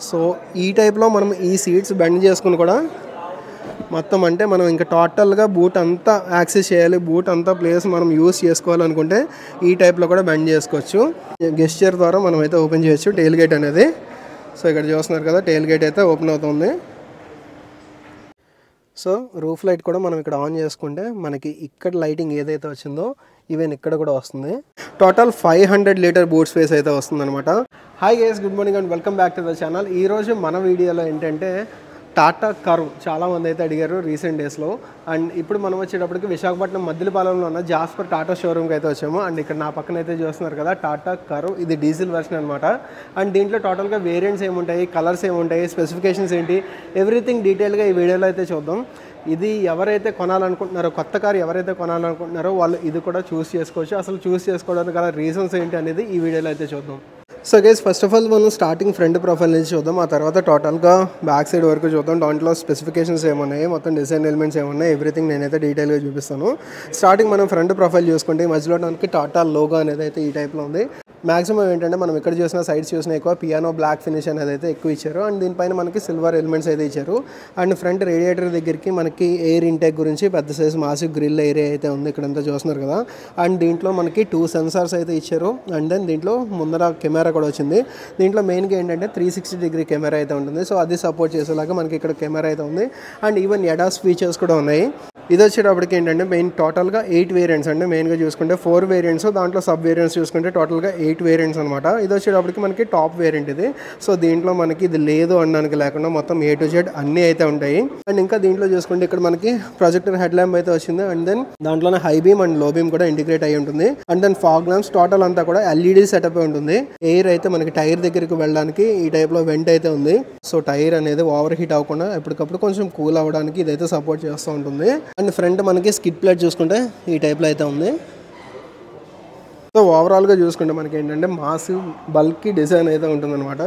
So ఈ టైప్లో మనం ఈ సీట్స్ బెండ్ చేసుకుని కూడా మొత్తం అంటే మనం ఇంకా టోటల్గా బూట్ అంతా యాక్సెస్ చేయాలి, బూట్ అంతా ప్లేస్ మనం యూస్ చేసుకోవాలనుకుంటే ఈ టైప్లో కూడా బెండ్ చేసుకోవచ్చు. గెస్చర్ ద్వారా మనం అయితే ఓపెన్ చేయొచ్చు టెయిల్ గేట్ అనేది. సో ఇక్కడ చూస్తున్నారు కదా, టెయిల్ గేట్ అయితే ఓపెన్ అవుతుంది. సో రూఫ్ లైట్ కూడా మనం ఇక్కడ ఆన్ చేసుకుంటే మనకి ఇక్కడ లైటింగ్ ఏదైతే వచ్చిందో ఈవెన్ ఇక్కడ కూడా వస్తుంది. టోటల్ 500 లీటర్ బూట్ స్పేస్ అయితే వస్తుంది అనమాట. Hi guys, good morning and welcome back to the channel. ఈరోజు మన వీడియోలో ఏంటంటే టాటా కర్వ్ చాలామంది అయితే అడిగారు రీసెంట్ డేస్లో. అండ్ ఇప్పుడు మనం వచ్చేటప్పటికి విశాఖపట్నం మద్దిలపాలెంలో ఉన్న జాస్పర్ టాటా షోరూమ్కి అయితే వచ్చాము. అండ్ ఇక్కడ నా పక్కన అయితే చూస్తున్నారు కదా టాటా కర్వ్, ఇది డీజిల్ వెర్షన్ అనమాట. అండ్ దీంట్లో టోటల్గా వేరియంట్స్ ఏముంటాయి, కలర్స్ ఏముంటాయి, స్పెసిఫికేషన్స్ ఏంటి, ఎవ్రీథింగ్ డీటెయిల్గా ఈ వీడియోలో అయితే చూద్దాం. ఇది ఎవరైతే కొనాలనుకుంటున్నారో, కొత్త కారు ఎవరైతే కొనాలనుకుంటున్నారో వాళ్ళు ఇది కూడా చూస్ చేసుకోవచ్చు. అసలు చూస్ చేసుకోవడానికి గల రీజన్స్ ఏంటి అనేది ఈ వీడియోలో అయితే చూద్దాం. So guys, first of all మనం స్టార్టింగ్ ఫ్రంట్ ప్రొఫైల్ నుంచి చూద్దాం. ఆ తర్వాత టోటల్గా బ్యాక్ సైడ్ వరకు చూద్దాం. దాంట్లో స్పెసిఫికేషన్స్ ఏమున్నాయి, మొత్తం డిజైన్ ఎలిమెంట్స్ ఏమున్నాయి, ఎవ్రీథింగ్ నేనైతే డీటెయిల్గా చూపిస్తాను. స్టార్టింగ్ మనం ఫ్రంట్ ప్రొఫైల్ చూసుకుంటే మధ్యలో మనకి టాటా లోగో అనేది అయితే ఈ టైప్లో ఉంది. మ్యాక్సిమం ఏంటంటే మనం ఇక్కడ చూసిన సైడ్స్ చూసిన ఎక్కువ పియానో బ్లాక్ ఫినిష్ అనేది అయితే ఎక్కువ ఇచ్చారు. అండ్ దీనిపైన మనకి సిల్వర్ ఎలిమెంట్స్ అయితే ఇచ్చారు. అండ్ ఫ్రంట్ రేడియేటర్ దగ్గరికి మనకి ఎయిర్ ఇంటేక్ గురించి పెద్ద సైజ్ మాసివ్ గ్రిల్ ఏరియా అయితే ఉంది, ఇక్కడంతా చూస్తున్నారు కదా. అండ్ దీంట్లో మనకి 2 సెన్సార్స్ అయితే ఇచ్చారు. అండ్ దెన్ దీంట్లో ముందర కెమెరా కూడా వచ్చింది. దీంట్లో మెయిన్గా ఏంటంటే 360 డిగ్రీ కెమెరా అయితే ఉంటుంది. సో అది సపోర్ట్ చేసేలాగా మనకి ఇక్కడ కెమెరా అయితే ఉంది. అండ్ ఈవెన్ ఎడాస్ ఫీచర్స్ కూడా ఉన్నాయి. ఇది వచ్చేటప్పటికి ఏంటంటే మెయిన్ టోటల్గా 8 వేరియంట్స్ అంటే మెయిన్గా చూసుకుంటే 4 వేరియంట్స్, దాంట్లో సబ్ వేరియంట్స్ చూసుకుంటే టోటల్గా 8 వేరియంట్స్ అనమాట. ఇది వచ్చేటప్పటికి మనకి టాప్ వేరియంట్ ఇది. సో దీంట్లో మనకి ఇది లేదు అనడానికి లేకుండా మొత్తం A to Z అన్నీ అయితే ఉంటాయి. అండ్ ఇంకా దీంట్లో చూసుకుంటే ఇక్కడ మనకి ప్రొజెక్టర్ హెడ్ ల్యాంప్ అయితే వచ్చింది. అండ్ దెన్ దాంట్లోనే high beam and low beam కూడా ఇంటిగ్రేట్ అయ్యి ఉంటుంది. And then fog lamps total అంతా కూడా LED సెటప్ ఉంటుంది. ఎయిర్ అయితే మనకి టైర్ దగ్గరికి వెళ్ళడానికి ఈ టైప్లో వెంట్ అయితే ఉంది. సో టైర్ అనేది ఓవర్ హీట్ అవ్వకుండా ఎప్పటికప్పుడు కొంచెం కూల్ అవ్వడానికి ఇదైతే సపోర్ట్ చేస్తూ ఉంటుంది. అండ్ ఫ్రంట్ మనకి స్కిడ్ ప్లేట్ చూసుకుంటే ఈ టైప్లో అయితే ఉంది. సో ఓవరాల్గా చూసుకుంటే మనకి ఏంటంటే మాసివ్ బల్కీ డిజైన్ అయితే ఉంటుందన్నమాట.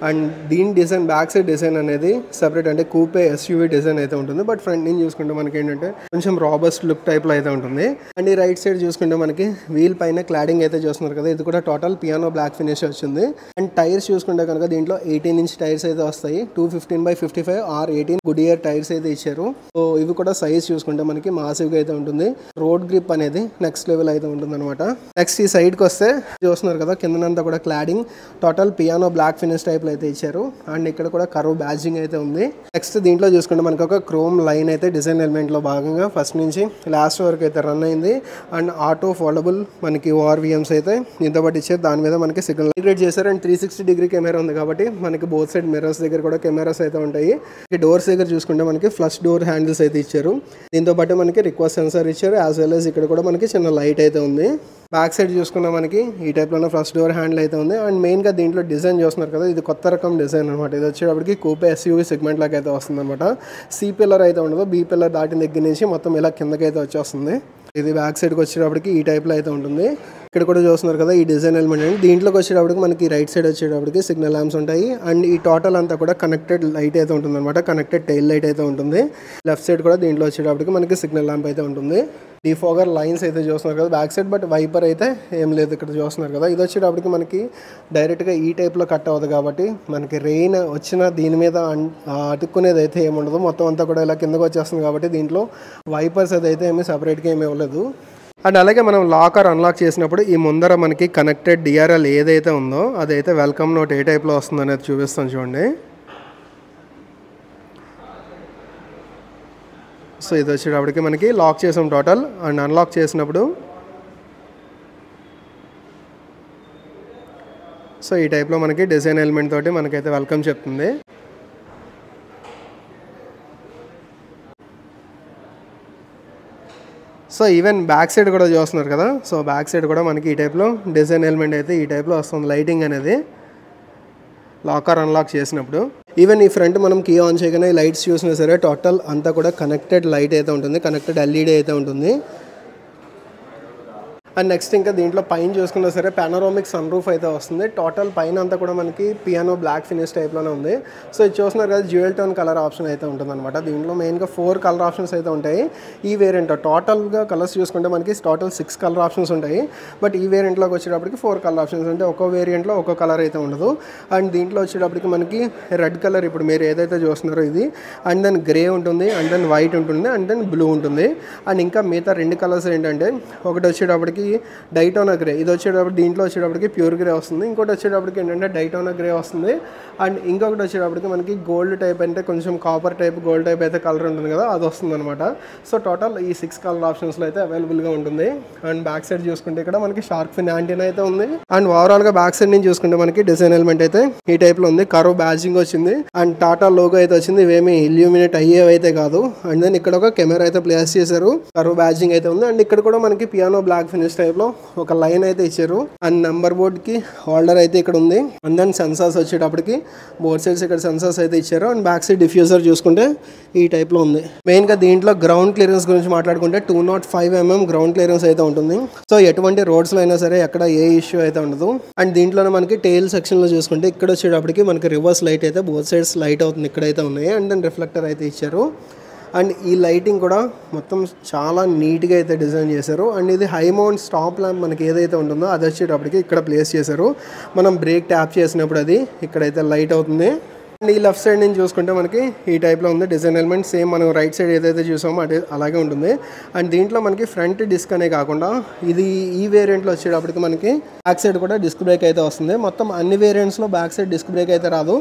అండ్ దీని డిజైన్ బ్యాక్ సైడ్ డిజైన్ అనేది సెపరేట్ అంటే కూపే SUV డిజైన్ అయితే ఉంటుంది. బట్ ఫ్రంట్ నుంచి చూసుకుంటే మనకి ఏంటంటే కొంచెం రాబస్ట్ లుక్ టైప్లో అయితే ఉంటుంది. అండ్ ఈ రైట్ సైడ్ చూసుకుంటే మనకి వీల్ పైన క్లాడింగ్ అయితే చూస్తున్నారు కదా, ఇది కూడా టోటల్ పియానో బ్లాక్ ఫినిష్ వచ్చింది. అండ్ టైర్స్ చూసుకుంటే కనుక దీంట్లో 18 ఇంచ్ టైర్స్ అయితే వస్తాయి. 215/55 or 18 గుడియర్ టైర్స్ అయితే ఇచ్చారు. సో ఇవి కూడా సైజ్ చూసుకుంటే మనకి మాసివ్గా అయితే ఉంటుంది. రోడ్ గ్రిప్ అనేది నెక్స్ట్ లెవెల్ అయితే ఉంటుంది అనమాట. నెక్స్ట్ ఈ సైడ్కి వస్తే చూస్తున్నారు కదా, కిందనంతా కూడా cladding total piano black finish టైప్లో అయితే ఇచ్చారు. అండ్ ఇక్కడ కూడా కర్వ్ బ్యాడ్జింగ్ అయితే ఉంది. నెక్స్ట్ దీంట్లో చూసుకుంటే మనకి ఒక క్రోమ్ లైన్ అయితే డిజైన్ ఎలిమెంట్లో భాగంగా ఫస్ట్ నుంచి లాస్ట్ వరకు అయితే రన్ అయింది. అండ్ ఆటో ఫోల్డబుల్ మనకి ORVMs అయితే దీంతో పాటు ఇచ్చారు. దాని మీద మనకి సిగ్నల్ ఇంటిగ్రేట్ చేశారు. అండ్ 360 డిగ్రీ కెమెరా ఉంది కాబట్టి మనకి బోత్ సైడ్ మిర్రర్స్ దగ్గర కూడా కెమెరాస్ అయితే ఉంటాయి. ఈ డోర్స్ దగ్గర చూసుకుంటే మనకి ఫ్లష్ డోర్ హ్యాండిల్స్ అయితే ఇచ్చారు. దీంతో పాటు మనకి రిక్వెస్ట్ సెన్సార్ ఇచ్చారు. యాజ్ వెల్ as ఇక్కడ కూడా మనకి చిన్న లైట్ అయితే ఉంది. బ్యాక్ సైడ్ చూసుకున్నా మనకి ఈ టైప్లోనే ఫస్ట్ డోర్ హ్యాండిల్ అయితే ఉంది. అండ్ మెయిన్గా దీంట్లో డిజైన్ చూస్తున్నారు కదా, ఇది కొత్త రకం డిజైన్ అనమాట. ఇది వచ్చేటప్పటికి కూపే SUV సెగ్మెంట్ లాగా అయితే వస్తుంది అనమాట. C పిల్లర్ అయితే ఉండదు, B పిల్లర్ దాటిన దగ్గర నుంచి మొత్తం ఇలా కిందకైతే వచ్చేస్తుంది. ఇది బ్యాక్ సైడ్కి వచ్చేటప్పటికి ఈ టైప్లో అయితే ఉంటుంది. ఇక్కడ కూడా చూస్తున్నారు కదా ఈ డిజైన్ ఎలిమెంట్ అండి. దీంట్లోకి వచ్చేటప్పటికి మనకి రైట్ సైడ్ వచ్చేటప్పటికి సిగ్నల్ ల్యాంప్స్ ఉంటాయి. అండ్ ఈ టోటల్ అంతా కూడా కనెక్టెడ్ లైట్ అయితే ఉంటుంది అనమాట. కనెక్టెడ్ టైల్ లైట్ అయితే ఉంటుంది. లెఫ్ట్ సైడ్ కూడా దీంట్లో వచ్చేటప్పటికి మనకి సిగ్నల్ ల్యాంప్ అయితే ఉంటుంది. డిఫాగర్ లైన్స్ అయితే చూస్తున్నారు కదా బ్యాక్ సైడ్, బట్ వైపర్ అయితే ఏం లేదు ఇక్కడ చూస్తున్నారు కదా. ఇది వచ్చేటప్పటికి మనకి డైరెక్ట్గా ఈ టైప్లో కట్ అవ్వదు కాబట్టి మనకి రెయిన్ వచ్చిన దీని మీద అతుక్కునేది అయితే ఏముండదు. మొత్తం అంతా కూడా ఇలా కిందకు వచ్చేస్తుంది కాబట్టి దీంట్లో వైపర్స్ అయితే ఏమీ సపరేట్గా ఏమీ ఇవ్వలేదు. అండ్ అలాగే మనం లాక్ ఆర్ అన్లాక్ చేసినప్పుడు ఈ ముందర మనకి కనెక్టెడ్ DRL ఏదైతే ఉందో అదైతే వెల్కమ్ నోట్ ఏ టైప్లో వస్తుంది అనేది చూపిస్తాను చూడండి. సో ఇది వచ్చేటప్పటికి మనకి లాక్ చేసాం టోటల్. అండ్ అన్లాక్ చేసినప్పుడు సో ఈ టైప్లో మనకి డిజైన్ ఎలిమెంట్ తోటి మనకైతే వెల్కమ్ చెప్తుంది. సో ఈవెన్ బ్యాక్ సైడ్ కూడా చూస్తున్నారు కదా, సో బ్యాక్ సైడ్ కూడా మనకి ఈ టైప్లో డిజైన్ ఎలిమెంట్ అయితే ఈ టైప్లో వస్తుంది. లైటింగ్ అనేది లాక్ ఆర్ అన్లాక్ చేసినప్పుడు ఈవెన్ ఈ ఫ్రంట్ మనం కీ ఆన్ చేయగానే ఈ లైట్స్ చూసినా సరే టోటల్ అంతా కూడా కనెక్టెడ్ లైట్ అయితే ఉంటుంది, కనెక్టెడ్ LED అయితే ఉంటుంది. అండ్ నెక్స్ట్ ఇంకా దీంట్లో పైన చూసుకున్నా సరే పానోరామిక్ సన్ రూఫ్ అయితే వస్తుంది. టోటల్ పైన అంతా కూడా మనకి పియానో బ్లాక్ ఫినిష్ టైప్లోనే ఉంది. సో ఇది చూస్తున్నారు కదా, జ్యువెల్ టోన్ కలర్ ఆప్షన్ అయితే ఉంటుందన్నమాట. దీంట్లో మెయిన్గా 4 కలర్ ఆప్షన్స్ అయితే ఉంటాయి ఈ వేరియంట్. టోటల్గా కలర్స్ చూసుకుంటే మనకి టోటల్ 6 కలర్ ఆప్షన్స్ ఉంటాయి. బట్ ఈ వేరియంట్లోకి వచ్చేటప్పటికి 4 కలర్ ఆప్షన్స్ ఉంటాయి. ఒక్కో వేరియంట్లో ఒక్కో కలర్ అయితే ఉండదు. అండ్ దీంట్లో వచ్చేటప్పటికి మనకి రెడ్ కలర్ ఇప్పుడు మీరు ఏదైతే చూస్తున్నారో ఇది, అండ్ దెన్ గ్రే ఉంటుంది, అండ్ దెన్ వైట్ ఉంటుంది, అండ్ దెన్ బ్లూ ఉంటుంది. అండ్ ఇంకా మిగతా 2 కలర్స్ ఏంటంటే, ఒకటి వచ్చేటప్పటికి డైటోనా గ్రే, ఇది వచ్చేటప్పుడు దీంట్లో వచ్చేటప్పటికి ప్యూర్ గ్రే వస్తుంది. ఇంకోటి వచ్చేటప్పటికి ఏంటంటే డైటోనా గ్రే వస్తుంది. అండ్ ఇంకొకటి వచ్చేటప్పటికి మనకి గోల్డ్ టైప్ అంటే కొంచెం కాపర్ టైప్ గోల్డ్ టైప్ అయితే కలర్ ఉంటుంది కదా, అది వస్తుంది అనమాట. సో టోటల్ ఈ 6 కలర్ ఆప్షన్స్లో అయితే అవైలబుల్గా ఉంటుంది. అండ్ బ్యాక్ సైడ్ చూసుకుంటే ఇక్కడ మనకి షార్క్ ఫిన్ యాంటీనా అయితే ఉంది. అండ్ ఓవరాల్గా బ్యాక్ సైడ్ నుంచి చూసుకుంటే మనకి డిజైన్ ఎలిమెంట్ అయితే ఈ టైప్లో ఉంది. కర్వ్ బ్యాడ్జింగ్ వచ్చింది అండ్ టాటా లోగో అయితే వచ్చింది. ఇవేమి ఇల్యూమినేట్ అయ్యేవైతే కాదు. అండ్ దెన్ ఇక్కడ ఒక కెమెరా అయితే ప్లేస్ చేశారు, కర్వ్ బ్యాడ్జింగ్ అయితే ఉంది. అండ్ ఇక్కడ కూడా మనకి పియానో బ్లాక్ ఫినిష్ టైప్లో ఒక లైన్ అయితే ఇచ్చారు. అండ్ నెంబర్ బోర్డ్ కి హోల్డర్ అయితే ఇక్కడ ఉంది. అండ్ దెన్ సెన్సార్స్ వచ్చేటప్పటికి బోర్డ్ సైడ్స్ ఇక్కడ సెన్సార్స్ అయితే ఇచ్చారు. అండ్ బ్యాక్ సైడ్ డిఫ్యూజర్ చూసుకుంటే ఈ టైప్ లో ఉంది. మెయిన్ గా దీంట్లో గ్రౌండ్ క్లియరెన్స్ గురించి మాట్లాడుకుంటే 205 mm గ్రౌండ్ క్లియరెన్స్ అయితే ఉంటుంది. సో ఎటువంటి రోడ్స్ లో అయినా సరే ఎక్కడ ఏ ఇష్యూ అయితే ఉండదు. అండ్ దీంట్లోనే మనకి టైల్ సెక్షన్ లో చూసుకుంటే ఇక్కడ వచ్చేటప్పటికి మనకి రివర్స్ లైట్ అయితే బోత్ సైడ్స్ లైట్ అవుతుంది, ఇక్కడైతే ఉన్నాయి. అండ్ దెన్ రిఫ్లెక్టర్ అయితే ఇచ్చారు. అండ్ ఈ లైటింగ్ కూడా మొత్తం చాలా నీట్గా అయితే డిజైన్ చేశారు. అండ్ ఇది హై మౌంట్ స్టాప్ ల్యాంప్ మనకి ఏదైతే ఉంటుందో అది వచ్చేటప్పటికి ఇక్కడ ప్లేస్ చేశారు. మనం బ్రేక్ ట్యాప్ చేసినప్పుడు అది ఇక్కడైతే లైట్ అవుతుంది. అండ్ ఈ లెఫ్ట్ సైడ్ నుంచి చూసుకుంటే మనకి ఈ టైప్లో ఉంది డిజైన్ ఎలిమెంట్. సేమ్ మనం రైట్ సైడ్ ఏదైతే చూసామో అదే అలాగే ఉంటుంది. అండ్ దీంట్లో మనకి ఫ్రంట్ డిస్క్ అనే కాకుండా ఇది ఈ వేరియంట్లో వచ్చేటప్పటికి మనకి బ్యాక్ సైడ్ కూడా డిస్క్ బ్రేక్ అయితే వస్తుంది. మొత్తం అన్ని వేరియంట్స్లో బ్యాక్ సైడ్ డిస్క్ బ్రేక్ అయితే రాదు.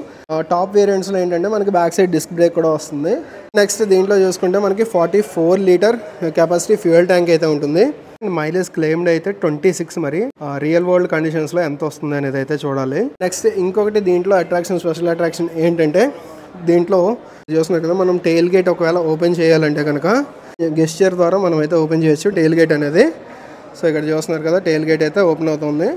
టాప్ వేరియంట్స్లో ఏంటంటే మనకి బ్యాక్ సైడ్ డిస్క్ బ్రేక్ కూడా వస్తుంది. నెక్స్ట్ దీంట్లో చూసుకుంటే మనకి 44 లీటర్ కెపాసిటీ ఫ్యూయల్ ట్యాంక్ అయితే ఉంటుంది. మైలేజ్ క్లెయిమ్డ్ అయితే 26. మరి రియల్ వరల్డ్ కండిషన్స్ లో ఎంత వస్తుంది అనేది అయితే చూడాలి. నెక్స్ట్ ఇంకొకటి దీంట్లో అట్రాక్షన్, స్పెషల్ అట్రాక్షన్ ఏంటంటే, దీంట్లో చూస్తున్నారు కదా, మనం టెయిల్ గేట్ ఒకవేళ ఓపెన్ చేయాలంటే కనుక గెస్చర్ ద్వారా మనం అయితే ఓపెన్ చేయొచ్చు టెయిల్ గేట్ అనేది. సో ఇక్కడ చూస్తున్నారు కదా, టెయిల్ గేట్ అయితే ఓపెన్ అవుతుంది.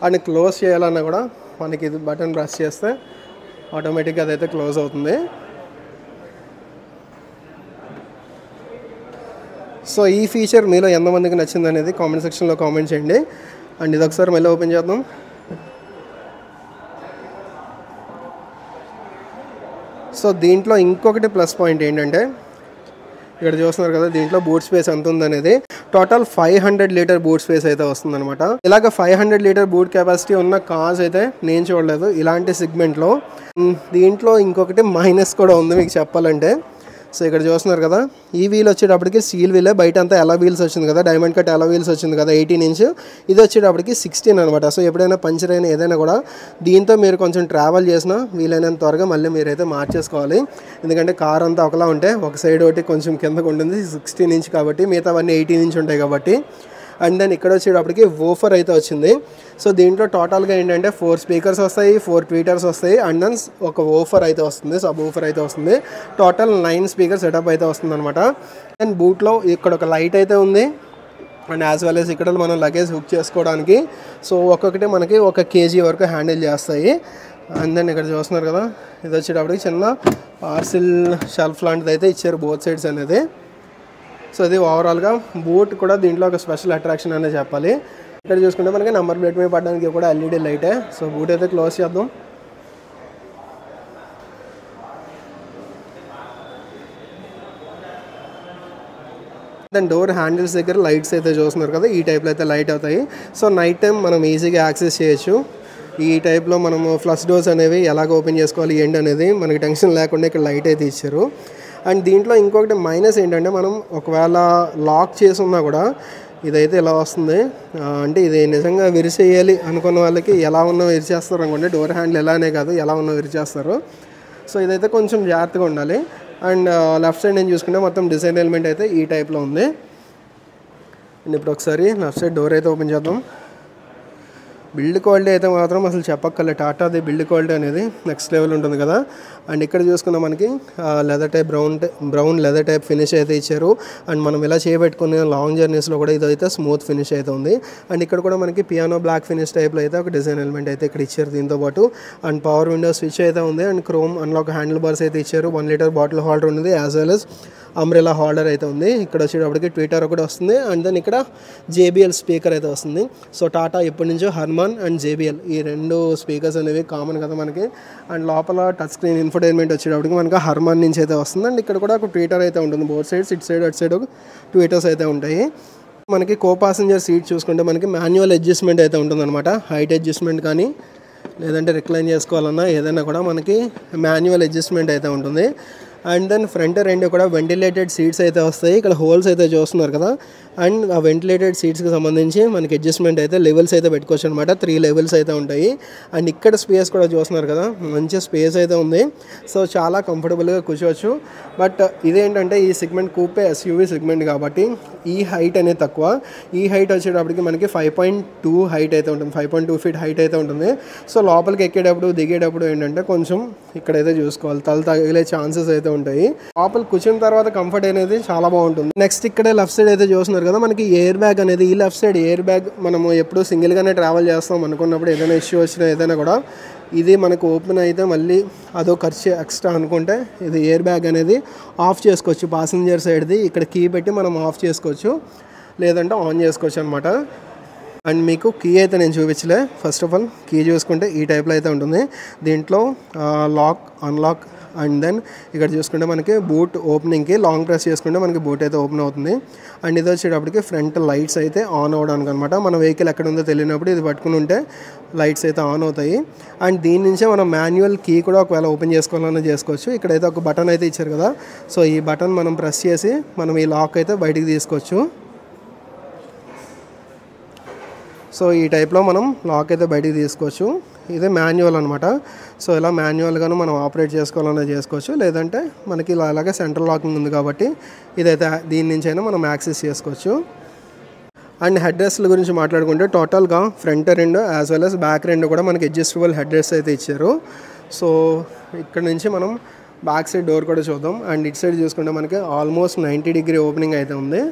అండ్ క్లోజ్ చేయాలన్నా కూడా మనకి ఇది బటన్ ప్రెస్ చేస్తే ఆటోమేటిక్గా అదైతే క్లోజ్ అవుతుంది. సో ఈ ఫీచర్ మీలో ఎంతమందికి నచ్చింది అనేది కామెంట్ సెక్షన్లో కామెంట్ చేయండి. అండ్ ఇది ఒకసారి మళ్ళీ ఓపెన్ చేద్దాం. సో దీంట్లో ఇంకొకటి ప్లస్ పాయింట్ ఏంటంటే, ఇక్కడ చూస్తున్నారు కదా, దీంట్లో బూట్ స్పేస్ ఎంత ఉందనేది. టోటల్ 500 లీటర్ బూట్ స్పేస్ అయితే వస్తుంది అనమాట. ఇలాగ 500 లీటర్ బూట్ కెపాసిటీ ఉన్న కార్స్ అయితే నేను చూడలేదు ఇలాంటి సెగ్మెంట్లో. దీంట్లో ఇంకొకటి మైనస్ కూడా ఉంది మీకు చెప్పాలంటే. సో ఇక్కడ చూస్తున్నారు కదా, ఈ వీల్ వచ్చేటప్పటికి స్టీల్ వీలే, బయట అంతా ఎలా వీల్స్ వచ్చింది కదా, డైమండ్ కట్ ఎలా వీల్స్ వచ్చింది కదా 18 ఇంచ్. ఇది వచ్చేటప్పటికి 16 అనమాట. సో ఎప్పుడైనా పంచర్ అయినా ఏదైనా కూడా దీంతో మీరు కొంచెం ట్రావెల్ చేసినా వీలైనంత త్వరగా మళ్ళీ మీరైతే మార్చేసుకోవాలి. ఎందుకంటే కార్ అంతా ఒకలా ఉంటే ఒక సైడ్ ఒకటి కొంచెం కిందకు ఉంటుంది, 16 ఇంచ్ కాబట్టి, మిగతావన్నీ 18 ఇంచ్ ఉంటాయి కాబట్టి. అండ్ దెన్ ఇక్కడ వచ్చేటప్పటికి వోఫర్ అయితే వచ్చింది. సో దీంట్లో టోటల్గా ఏంటంటే 4 స్పీకర్స్ వస్తాయి, 4 ట్వీటర్స్ వస్తాయి, అండ్ దెన్ ఒక వోఫర్ అయితే వస్తుంది, సబ్ వోఫర్ అయితే వస్తుంది. టోటల్ 9 స్పీకర్ సెటప్ అయితే వస్తుంది అనమాట. అండ్ బూట్లో ఇక్కడ ఒక లైట్ అయితే ఉంది. అండ్ యాజ్ వెల్ యాజ్ ఇక్కడ మనం లగేజ్ హుక్ చేసుకోవడానికి. సో ఒక్కొక్కటి మనకి 1 kg వరకు హ్యాండిల్ చేస్తాయి. అండ్ దెన్ ఇక్కడ చూస్తున్నారు కదా, ఇది వచ్చేటప్పటికి చిన్న పార్సిల్ షెల్ఫ్ లాంటిది అయితే ఇచ్చారు బోత్ సైడ్స్ అనేది. సో ఇది ఓవరాల్గా బూట్ కూడా దీంట్లో ఒక స్పెషల్ అట్రాక్షన్ అనే చెప్పాలి. ఇక్కడ చూసుకుంటే మనకి నెంబర్ ప్లేట్ మీద పడడానికి కూడా LED లైటే. సో బూట్ అయితే క్లోజ్ చేద్దాం. దెన్ డోర్ హ్యాండిల్స్ దగ్గర లైట్స్ అయితే చూస్తున్నారు కదా, ఈ టైప్లో అయితే లైట్ అవుతాయి. సో నైట్ టైం మనం ఈజీగా యాక్సెస్ చేయొచ్చు. ఈ టైప్లో మనము ఫ్లష్ డోర్స్ అనేవి ఎలాగ ఓపెన్ చేసుకోవాలి ఏంటి అనేది మనకి టెన్షన్ లేకుండా ఇక్కడ లైట్ అయితే ఇచ్చారు. అండ్ దీంట్లో ఇంకొకటి మైనస్ ఏంటంటే, మనం ఒకవేళ లాక్ చేసి ఉన్నా కూడా ఇదైతే ఇలా వస్తుంది. అంటే ఇది నిజంగా విరిచేయాలి అనుకున్న వాళ్ళకి ఎలా ఉన్నా విరిచేస్తారు అనుకోండి. డోర్ హ్యాండిల్ ఎలానే కాదు, ఎలా ఉన్నా విరిచేస్తారు. సో ఇదైతే కొంచెం జాగ్రత్తగా ఉండాలి. అండ్ లెఫ్ట్ సైడ్ నేను చూసుకుంటే మొత్తం డిజైన్ ఎలిమెంట్ అయితే ఈ టైప్లో ఉంది. అండ్ ఇప్పుడు ఒకసారి లెఫ్ట్ సైడ్ డోర్ అయితే ఓపెన్ చేద్దాం. బిల్డ్ క్వాలిటీ అయితే మాత్రం అసలు చెప్పక్కర్లేదు. టాటాది బిల్డ్ క్వాలిటీ అనేది నెక్స్ట్ లెవెల్ ఉంటుంది కదా. అండ్ ఇక్కడ చూసుకున్న మనకి leather type brown leather type finish అయితే ఇచ్చారు. అండ్ మనం ఇలా చేయబెట్టుకునే లాంగ్ జర్నీస్లో కూడా ఇదైతే స్మూత్ ఫినిష్ అయితే ఉంది. అండ్ ఇక్కడ కూడా మనకి పియానో బ్లాక్ ఫినిష్ టైప్లో అయితే ఒక డిజైన్ ఎలిమెంట్ అయితే ఇక్కడ ఇచ్చారు దీంతో పాటు. అండ్ పవర్ విండో స్విచ్ అయితే ఉంది. And chrome unlock handle bars అయితే ఇచ్చారు. 1 లీటర్ బాటిల్ హోల్డర్ ఉంది, as well as umbrella holder అయితే ఉంది. ఇక్కడ వచ్చేటప్పటికి ట్విటర్ ఒకటి వస్తుంది. అండ్ దెన్ ఇక్కడ JBL స్పీకర్ అయితే వస్తుంది. సో టాటా ఎప్పటి నుంచో హర్మాన్ అండ్ JBL ఈ 2 స్పీకర్స్ అనేవి కామన్ కదా మనకి. అండ్ లోపల టచ్ స్క్రీన్ ఇన్ఫోటైన్మెంట్ వచ్చేటప్పటికి మనకి హర్మాన్ నుంచి అయితే వస్తుంది. అండ్ ఇక్కడ కూడా ఒక ట్విటర్ అయితే ఉంటుంది. బోత్ సైడ్స్ ఇటు సైడ్ అటు సైడ్ ట్విటర్స్ అయితే ఉంటాయి. మనకి కో పాసెంజర్ సీట్ చూసుకుంటే మనకి మాన్యువల్ అడ్జస్ట్మెంట్ అయితే ఉంటుందన్నమాట. హైట్ అడ్జస్ట్మెంట్ కానీ లేదంటే రిక్లైన్ చేసుకోవాలన్నా ఏదైనా కూడా మనకి మాన్యువల్ అడ్జస్ట్మెంట్ అయితే ఉంటుంది. అండ్ దెన్ ఫ్రంట్ రెండు కూడా వెంటిలేటెడ్ సీట్స్ అయితే వస్తాయి. ఇక్కడ హోల్స్ అయితే చూస్తున్నారు కదా. అండ్ ఆ వెంటిలేటెడ్ సీట్స్కి సంబంధించి మనకి అడ్జస్ట్మెంట్ అయితే లెవెల్స్ అయితే పెట్టుకోవచ్చు అనమాట. 3 లెవెల్స్ అయితే ఉంటాయి. అండ్ ఇక్కడ స్పేస్ కూడా చూస్తున్నారు కదా, మంచి స్పేస్ అయితే ఉంది. సో చాలా కంఫర్టబుల్గా కూర్చోవచ్చు. బట్ ఇదేంటంటే ఈ సెగ్మెంట్ కూపే SUV సెగ్మెంట్ కాబట్టి ఈ హైట్ అనేది తక్కువ. ఈ హైట్ వచ్చేటప్పటికి మనకి 5.2 హైట్ అయితే ఉంటుంది, 5.2 ఫీట్ హైట్ అయితే ఉంటుంది. సో లోపలికి ఎక్కేటప్పుడు దిగేటప్పుడు ఏంటంటే కొంచెం ఇక్కడైతే చూసుకోవాలి, తల తగిలే ఛాన్సెస్ అయితే ఉంటాయి. లోపల కూర్చున్న తర్వాత కంఫర్ట్ అనేది చాలా బాగుంటుంది. నెక్స్ట్ ఇక్కడ లెఫ్ట్ సైడ్ అయితే చూస్తున్నారు కదా, మనకి ఎయిర్ బ్యాగ్ అనేది ఈ లెఫ్ట్ సైడ్ ఎయిర్ బ్యాగ్ మనము ఎప్పుడు సింగిల్గానే ట్రావెల్ చేస్తాం అనుకున్నప్పుడు ఏదైనా ఇష్యూ వచ్చినా ఏదైనా కూడా ఇది మనకు ఓపెన్ అయితే మళ్ళీ అదో ఖర్చు ఎక్స్ట్రా అనుకుంటే ఇది ఎయిర్ బ్యాగ్ అనేది ఆఫ్ చేసుకోవచ్చు. పాసింజర్ సైడ్ది ఇక్కడ కీ పెట్టి మనం ఆఫ్ చేసుకోవచ్చు, లేదంటే ఆన్ చేసుకోవచ్చు అనమాట. అండ్ మీకు కీ అయితే నేను చూపించలే. ఫస్ట్ ఆఫ్ ఆల్ కీ చూసుకుంటే ఈ టైప్లో అయితే ఉంటుంది. దీంట్లో లాక్ అన్లాక్ అండ్ దెన్ ఇక్కడ చూసుకుంటే మనకి బూట్ ఓపెనింగ్కి లాంగ్ ప్రెస్ చేసుకుంటే మనకి బూట్ అయితే ఓపెన్ అవుతుంది. అండ్ ఇది వచ్చేటప్పటికి ఫ్రంట్ లైట్స్ అయితే ఆన్ అవ్వడానికి అనమాట. మన వెహికల్ ఎక్కడ ఉందో తెలియనప్పుడు ఇది పట్టుకుని ఉంటే లైట్స్ అయితే ఆన్ అవుతాయి. అండ్ దీని నుంచే మనం మాన్యువల్ కీ కూడా ఒకవేళ ఓపెన్ చేసుకోవాలన్నా చేసుకోవచ్చు. ఇక్కడైతే ఒక బటన్ అయితే ఇచ్చారు కదా, సో ఈ బటన్ మనం ప్రెస్ చేసి మనం ఈ లాక్ అయితే బయటికి తీసుకోవచ్చు. సో ఈ టైప్లో మనం లాక్ అయితే బయటికి తీసుకోవచ్చు. ఇదే మాన్యువల్ అనమాట. సో ఇలా మాన్యువల్గాను మనం ఆపరేట్ చేసుకోవాలన్నా చేసుకోవచ్చు, లేదంటే మనకి అలాగే సెంట్రల్ లాకింగ్ ఉంది కాబట్టి ఇదైతే దీని నుంచి అయినా మనం యాక్సెస్ చేసుకోవచ్చు. అండ్ హెడ్ రెస్ట్ల గురించి మాట్లాడుకుంటే టోటల్గా ఫ్రంట్ రెండు యాజ్ వెల్ as బ్యాక్ రెండు కూడా మనకి అడ్జస్టబుల్ హెడ్ రెస్ట్ అయితే ఇచ్చారు. సో ఇక్కడ నుంచి మనం బ్యాక్ సైడ్ డోర్ కూడా చూద్దాం. అండ్ ఇటు సైడ్ చూసుకుంటే మనకి ఆల్మోస్ట్ 90 డిగ్రీ ఓపెనింగ్ అయితే ఉంది.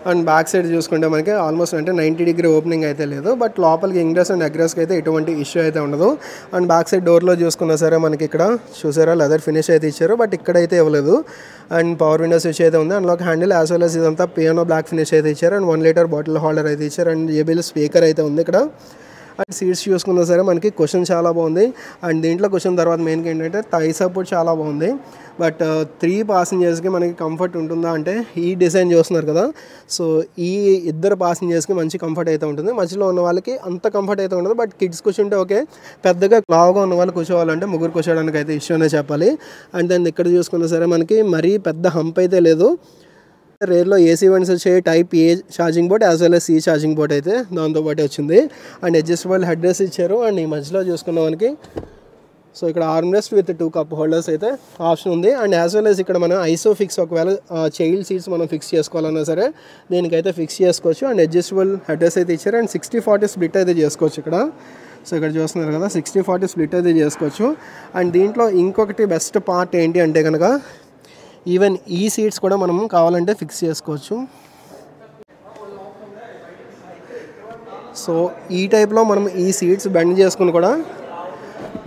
అండ్ బ్యాక్ సైడ్ చూసుకుంటే మనకి ఆల్మోస్ట్ అంటే 90 డిగ్రీ ఓపెనింగ్ అయితే లేదు, బట్ లోపలికి ఇంగ్రెస్ అండ్ అగ్రెస్కి అయితే ఎటువంటి ఇష్యూ అయితే ఉండదు. అండ్ బ్యాక్ సైడ్ డోర్లో చూసుకున్నా సరే మనకి ఇక్కడ చూసారా లెదర్ ఫినిష్ అయితే ఇచ్చారు, బట్ ఇక్కడైతే ఇవ్వలేదు. అండ్ పవర్ విండో స్విచ్ అయితే ఉంది. Unlock handle as well as ఇదంతా పియానో బ్లాక్ ఫినిష్ అయితే ఇచ్చారు. అండ్ 1 లీటర్ బాటిల్ హోల్డర్ అయితే ఇచ్చారు. అండ్ JBL స్పీకర్ అయితే ఉంది ఇక్కడ. అండ్ సీట్స్ చూసుకున్నా సరే మనకి క్వశ్చన్ చాలా బాగుంది. అండ్ దీంట్లో క్వశ్చన్ తర్వాత మెయిన్గా ఏంటంటే థై సపోర్ట్ చాలా బాగుంది. బట్ 3 పాసింజర్స్కి మనకి కంఫర్ట్ ఉంటుందా అంటే ఈ డిజైన్ చూస్తున్నారు కదా, సో ఈ 2 పాసింజర్స్కి మంచి కంఫర్ట్ అయితే ఉంటుంది. మధ్యలో ఉన్న వాళ్ళకి అంత కంఫర్ట్ అయితే ఉండదు. బట్ కిడ్స్ కూర్చుంటే ఓకే, పెద్దగా లావుగా ఉన్న వాళ్ళు కూర్చోవాలంటే ముగ్గురు కూర్చోవడానికి అయితే ఇష్యూనే చెప్పాలి. అండ్ దాన్ని ఇక్కడ చూసుకున్నా సరే మనకి మరీ పెద్ద హంప్ అయితే లేదు. రేర్లో AC వెంట్స్ వచ్చే type A charging board as well as C charging board అయితే దాంతోపాటు వచ్చింది. అండ్ అడ్జస్టబుల్ హెడ్ రెస్ట్ ఇచ్చారు. అండ్ ఈ మధ్యలో చూసుకున్న మనకి సో ఇక్కడ arm rest with 2 cup holders అయితే ఆప్షన్ ఉంది. అండ్ యాజ్ వెల్ as ఇక్కడ మనం ఐసోఫిక్స్ ఒకవేళ చైల్డ్ సీట్స్ మనం ఫిక్స్ చేసుకోవాలన్నా సరే దీనికైతే ఫిక్స్ చేసుకోవచ్చు. అండ్ అడ్జస్టబుల్ హెడ్ రెస్ట్ అయితే ఇచ్చారు. అండ్ 60-40 స్ప్లిట్ అయితే చేసుకోవచ్చు ఇక్కడ. సో ఇక్కడ చూస్తున్నారు కదా 60-40 స్ప్లిట్ అయితే చేసుకోవచ్చు. అండ్ దీంట్లో ఇంకొకటి బెస్ట్ పార్ట్ ఏంటి అంటే కనుక ఈవెన్ ఈ సీట్స్ కూడా మనం కావాలంటే ఫిక్స్ చేసుకోవచ్చు. సో ఈ టైప్లో మనం ఈ సీట్స్ బెండ్ చేసుకుని కూడా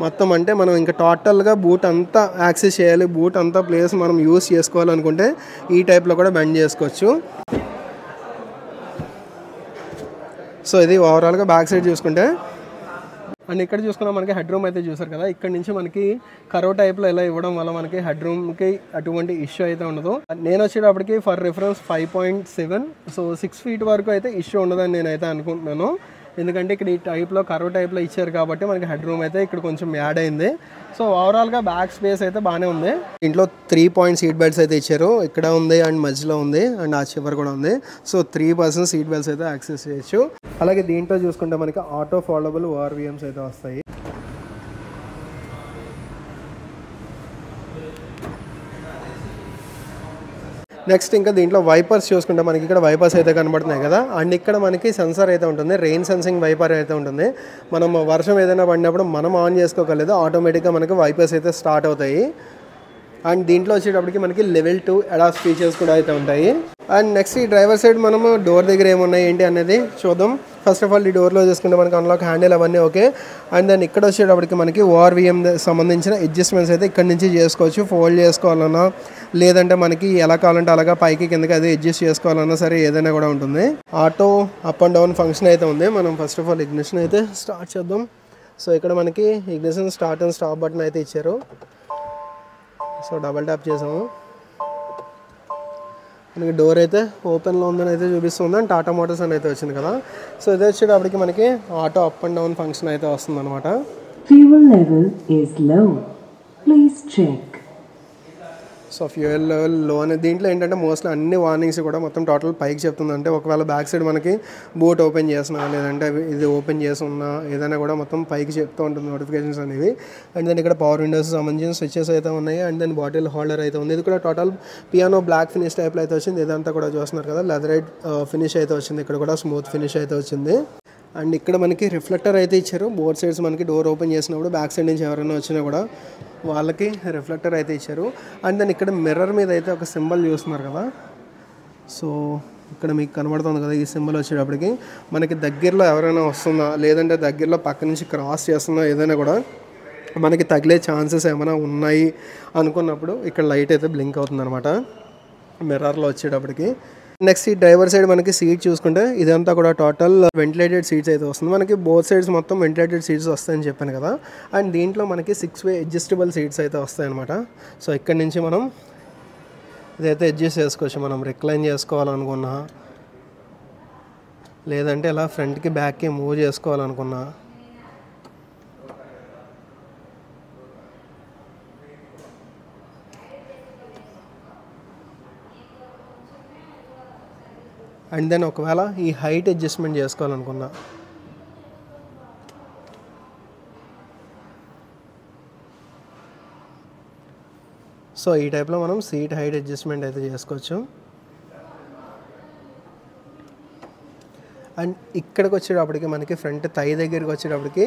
మొత్తం అంటే మనం ఇంకా టోటల్గా బూట్ అంతా యాక్సెస్ చేయాలి, బూట్ అంతా ప్లేస్ మనం యూస్ చేసుకోవాలనుకుంటే ఈ టైప్లో కూడా బెండ్ చేసుకోవచ్చు. సో ఇది ఓవరాల్గా బ్యాక్ సైడ్ చూసుకుంటే. అండ్ ఇక్కడ చూసుకున్నా మనకి హెడ్ రూమ్ అయితే చూసారు కదా, ఇక్కడ నుంచి మనకి కరో టైప్లో ఇలా ఇవ్వడం వల్ల మనకి హెడ్ రూమ్కి అటువంటి ఇష్యూ అయితే ఉండదు. నేను వచ్చేటప్పటికి ఫర్ రిఫరెన్స్ 5.7, సో 6 ఫీట్ వరకు అయితే ఇష్యూ ఉండదని నేనైతే అనుకుంటున్నాను. ఎందుకంటే ఇక్కడ ఈ టైప్లో కరో టైప్లో ఇచ్చారు కాబట్టి మనకి హెడ్ రూమ్ అయితే ఇక్కడ కొంచెం యాడ్ అయింది. సో ఓవరాల్గా బ్యాక్ స్పేస్ అయితే బాగానే ఉంది. ఇంట్లో 3 పాయింట్ సీట్ బెల్ట్స్ అయితే ఇచ్చారు. ఇక్కడ ఉంది అండ్ మధ్యలో ఉంది అండ్ ఆ చివరి కూడా ఉంది. సో 3% సీట్ బెల్ట్స్ అయితే యాక్సెస్ చేయొచ్చు. అలాగే దీంట్లో చూసుకుంటే మనకి ఆటో ఫోల్డబుల్ ORVMs అయితే వస్తాయి. నెక్స్ట్ ఇంకా దీంట్లో వైపర్స్ చూసుకుంటే మనకి ఇక్కడ వైపర్స్ అయితే కనబడుతున్నాయి కదా. అండ్ ఇక్కడ మనకి సెన్సార్ అయితే ఉంటుంది, రెయిన్ సెన్సింగ్ వైపర్ అయితే ఉంటుంది. మనం వర్షం ఏదైనా పడినప్పుడు మనం ఆన్ చేసుకోగలేదు, ఆటోమేటిక్గా మనకి వైపర్స్ అయితే స్టార్ట్ అవుతాయి. అండ్ దీంట్లో వచ్చేటప్పటికి మనకి లెవెల్ 2 అడాస్ ఫీచర్స్ కూడా అయితే ఉంటాయి. అండ్ నెక్స్ట్ ఈ డ్రైవర్ సైడ్ మనము డోర్ దగ్గర ఏమున్నాయి ఏంటి అనేది చూద్దాం. ఫస్ట్ ఆఫ్ ఆల్ ఈ డోర్లో చూసుకుంటే మనకి అన్లాక్ హ్యాండిల్ అవన్నీ ఓకే. అండ్ దెన్ ఇక్కడ వచ్చేటప్పటికి మనకి ఓఆర్విఎం సంబంధించిన అడ్జస్ట్మెంట్స్ అయితే ఇక్కడ నుంచి చేసుకోవచ్చు. ఫోల్డ్ చేసుకోవాలన్నా లేదంటే మనకి ఎలా కావాలంటే అలాగా పైకి కిందకి అది అడ్జస్ట్ చేసుకోవాలన్నా సరే ఏదైనా కూడా ఉంటుంది. Auto up and down function అయితే ఉంది. మనం ఫస్ట్ ఆఫ్ ఆల్ ఇగ్నిషన్ అయితే స్టార్ట్ చేద్దాం. సో ఇక్కడ మనకి ignition start and stop button అయితే ఇచ్చారు. సో డబల్ ట్యాప్ చేసాము, మనకి డోర్ అయితే ఓపెన్లో ఉందని అయితే చూపిస్తుంది. అండ్ టాటా మోటార్స్ అని అయితే వచ్చింది కదా. సో ఇది వచ్చేటప్పటికి మనకి auto up and down function అయితే వస్తుంది అనమాట. Fuel level is low. Please check. So fuel level లో అనే దీంట్లో ఏంటంటే మోస్ట్లీ అన్ని వార్నింగ్స్ కూడా మొత్తం టోటల్ పైకి చెప్తుంది. అంటే ఒకవేళ బ్యాక్ సైడ్ మనకి బూట్ ఓపెన్ చేసినా లేదంటే ఇది ఓపెన్ చేసి ఉన్నా ఏదైనా కూడా మొత్తం పైకి చెప్తూ ఉంటుంది నోటిఫికేషన్స్ అనేవి. అండ్ దెన్ ఇక్కడ పవర్ విండోస్ సంబంధించిన స్విచెస్ అయితే ఉన్నాయి. అండ్ దెన్ బాటిల్ హోల్డర్ అయితే ఉంది. ఇది కూడా టోటల్ పియానో బ్లాక్ ఫినిష్ టైప్లో అయితే వచ్చింది. ఇదంతా కూడా చూస్తున్నారు కదా, లెదరైట్ ఫినిష్ అయితే వచ్చింది. ఇక్కడ కూడా స్మూత్ ఫినిష్ అయితే వచ్చింది. అండ్ ఇక్కడ మనకి రిఫ్లెక్టర్ అయితే ఇచ్చారు. బోత్ సైడ్స్ మనకి డోర్ ఓపెన్ చేసినప్పుడు బ్యాక్ సైడ్ నుంచి ఎవరైనా వచ్చినా కూడా వాళ్ళకి రిఫ్లెక్టర్ అయితే ఇచ్చారు. అండ్ దెన్ ఇక్కడ మిర్రర్ మీద అయితే ఒక సింబల్ చూస్తున్నారు కదా. సో ఇక్కడ మీకు కనబడుతుంది కదా, ఈ సింబల్ వచ్చేటప్పటికి మనకి దగ్గరలో ఎవరైనా వస్తుందా లేదంటే దగ్గరలో పక్క నుంచి క్రాస్ చేస్తుందా ఏదైనా కూడా మనకి తగిలే ఛాన్సెస్ ఏమైనా ఉన్నాయి అనుకున్నప్పుడు ఇక్కడ లైట్ అయితే బ్లింక్ అవుతుంది అనమాట మిర్రర్లో వచ్చేటప్పటికి. నెక్స్ట్ ఈ డ్రైవర్ సైడ్ మనకి సీట్ చూసుకుంటే ఇదంతా కూడా టోటల్ వెంటిలేటెడ్ సీట్స్ అయితే వస్తుంది. మనకి బోత్ సైడ్స్ మొత్తం వెంటిలేటెడ్ సీట్స్ వస్తాయని చెప్పాను కదా. అండ్ దీంట్లో మనకి 6-way అడ్జస్టబుల్ సీట్స్ అయితే వస్తాయన్నమాట. సో ఇక్కడి నుంచి మనం ఇదైతే అడ్జస్ట్ చేసుకోవచ్చు. మనం రిక్లైన్ చేసుకోవాలనుకున్నా లేదంటే ఇలా ఫ్రంట్కి బ్యాక్కి మూవ్ చేసుకోవాలనుకున్నా అండ్ దెన్ ఒకవేళ ఈ హైట్ అడ్జస్ట్మెంట్ చేసుకోవాలనుకున్నా సో ఈ టైప్లో మనం సీట్ హైట్ అడ్జస్ట్మెంట్ అయితే చేసుకోవచ్చు. అండ్ ఇక్కడికి వచ్చేటప్పటికి మనకి ఫ్రంట్ థై దగ్గరికి వచ్చేటప్పటికి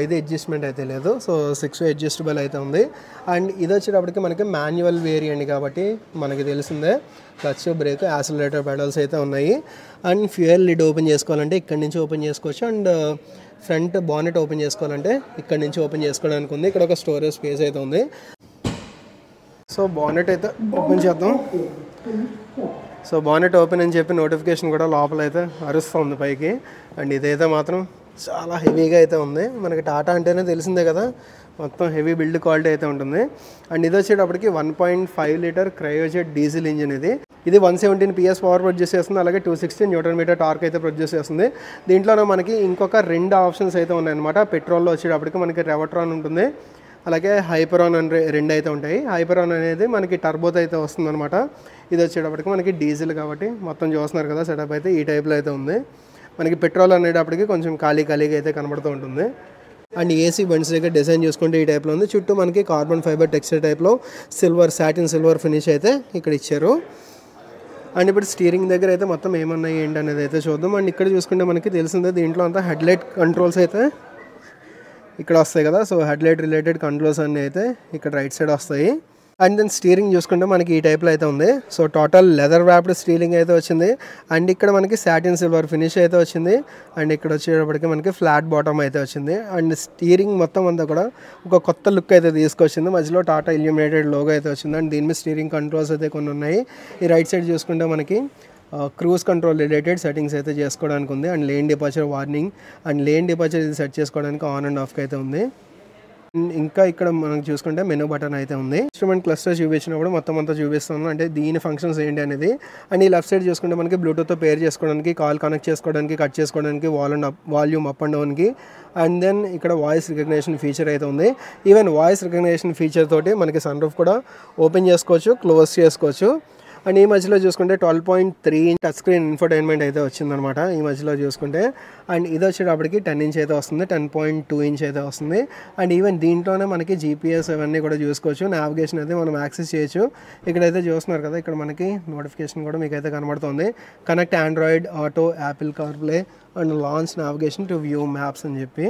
ఇది అడ్జస్ట్మెంట్ అయితే లేదు. సో 6-way అడ్జస్టబుల్ అయితే ఉంది. అండ్ ఇది వచ్చేటప్పటికి మనకి మాన్యువల్ వేరియంట్ కాబట్టి మనకి తెలిసిందే క్లచ్ బ్రేక్ యాక్సిలరేటర్ పెడల్స్ అయితే ఉన్నాయి. అండ్ ఫ్యూయల్ లిడ్ ఓపెన్ చేసుకోవాలంటే ఇక్కడి నుంచి ఓపెన్ చేసుకోవచ్చు. అండ్ ఫ్రంట్ బానెట్ ఓపెన్ చేసుకోవాలంటే ఇక్కడి నుంచి ఓపెన్ చేసుకోవడానికి ఉంది. ఇక్కడ ఒక స్టోరేజ్ స్పేస్ అయితే ఉంది. సో బానెట్ అయితే ఓపెన్ చేద్దాం. సో బానెట్ ఓపెన్ అని చెప్పి నోటిఫికేషన్ కూడా లోపల అయితే అరుస్తుంది పైకి. అండ్ ఇదైతే మాత్రం చాలా హెవీగా అయితే ఉంది. మనకి టాటా అంటేనే తెలిసిందే కదా, మొత్తం హెవీ బిల్డ్ క్వాలిటీ అయితే ఉంటుంది. అండ్ ఇది వచ్చేటప్పటికి 1.5 లీటర్ క్రయోజెట్ డీజిల్ ఇంజిన్. ఇది 117 PS పవర్ ప్రొడ్యూస్ చేస్తుంది. అలాగే 260 Nm టార్క్ అయితే ప్రొడ్యూస్ చేస్తుంది. దీంట్లోనే మనకి ఇంకొక 2 ఆప్షన్స్ అయితే ఉన్నాయన్నమాట. పెట్రోల్లో వచ్చేటప్పటికి మనకి రెవట్రాన్ ఉంటుంది, అలాగే హైపరాన్ అని 2 అయితే ఉంటాయి. హైపరాన్ అనేది మనకి టర్బోతో అయితే వస్తుంది అనమాట. ఇది వచ్చేటప్పటికి మనకి డీజిల్ కాబట్టి మొత్తం చూస్తున్నారు కదా సెటప్ అయితే ఈ టైప్లో అయితే ఉంది. మనకి పెట్రోల్ అనేటప్పటికి కొంచెం ఖాళీగా అయితే కనబడుతూ ఉంటుంది. అండ్ ఏసీ బండ్స్ దగ్గర డిజైన్ చూసుకుంటే ఈ టైప్లో ఉంది. చుట్టూ మనకి కార్బన్ ఫైబర్ టెక్స్చర్ టైప్లో సాటిన్ సిల్వర్ ఫినిష్ అయితే ఇక్కడ ఇచ్చారు. అండ్ ఇప్పుడు స్టీరింగ్ దగ్గర అయితే మొత్తం ఏమన్నాయి ఏంటి అనేది అయితే చూద్దాం. అండ్ ఇక్కడ చూసుకుంటే మనకి తెలిసిందే దీంట్లో అంతా హెడ్లైట్ కంట్రోల్స్ అయితే ఇక్కడ వస్తాయి కదా. సో హెడ్లైట్ రిలేటెడ్ కంట్రోల్స్ అన్నీ అయితే ఇక్కడ రైట్ సైడ్ వస్తాయి. అండ్ దెన్ స్టీరింగ్ చూసుకుంటే మనకి ఈ టైప్లో అయితే ఉంది. So total leather wrapped steering అయితే వచ్చింది. అండ్ ఇక్కడ మనకి సాటిన్ సిల్వర్ ఫినిష్ అయితే వచ్చింది. అండ్ ఇక్కడ వచ్చేటప్పటికి మనకి ఫ్లాట్ బాటమ్ అయితే వచ్చింది. అండ్ స్టీరింగ్ మొత్తం అంతా కూడా ఒక కొత్త లుక్ అయితే తీసుకొచ్చింది. మధ్యలో టాటా ఇల్యూమినేటెడ్ లోగో అయితే వచ్చింది. అండ్ దీని మీద స్టీరింగ్ కంట్రోల్స్ అయితే కొన్ని ఉన్నాయి. ఈ రైట్ సైడ్ చూసుకుంటే మనకి క్రూజ్ కంట్రోల్ రిలేటెడ్ సెట్టింగ్స్ అయితే చేసుకోవడానికి ఉంది. And lane departure warning and lane departure ఇది సెట్ చేసుకోవడానికి ఆన్ అండ్ ఆఫ్కి అయితే ఉంది. ఇంకా ఇక్కడ మనం చూసుకుంటే మెనూ బటన్ అయితే ఉంది. ఇన్స్ట్రుమెంట్ క్లస్టర్ చూపించినప్పుడు మొత్తం అంతా చూపిస్తున్నాను అంటే దీని ఫంక్షన్స్ ఏంటి అనేది. అండ్ ఈ లెఫ్ట్ సైడ్ చూసుకుంటే మనకి బ్లూటూత్తో పేర్ చేసుకోవడానికి, కాల్ కనెక్ట్ చేసుకోవడానికి, కట్ చేసుకోవడానికి, వాల్యూమ్ అప్ అండ్ డౌన్కి. అండ్ దెన్ ఇక్కడ వాయిస్ రికగ్నేషన్ ఫీచర్ అయితే ఉంది. ఈవెన్ వాయిస్ రికగ్నేషన్ ఫీచర్ తోటి మనకి సన్ రూఫ్ కూడా ఓపెన్ చేసుకోవచ్చు, క్లోజ్ చేసుకోవచ్చు. అండ్ ఈ మధ్యలో చూసుకుంటే 12.3 టచ్ స్క్రీన్ ఇన్ఫోటైన్మెంట్ అయితే వచ్చిందనమాట ఈ మధ్యలో చూసుకుంటే. అండ్ ఇది వచ్చేటప్పటికి 10 ఇంచ్ అయితే వస్తుంది, 10.2 ఇంచ్ అయితే వస్తుంది. అండ్ ఈవెన్ దీంట్లోనే మనకి జీపీఎస్ అవన్నీ కూడా చూసుకోవచ్చు, నావిగేషన్ అయితే మనం యాక్సెస్ చేయొచ్చు. ఇక్కడైతే చూస్తున్నారు కదా, ఇక్కడ మనకి నోటిఫికేషన్ కూడా మీకు అయితే కనబడుతుంది, connect Android Auto, Apple CarPlay and launch navigation to view maps అని చెప్పి.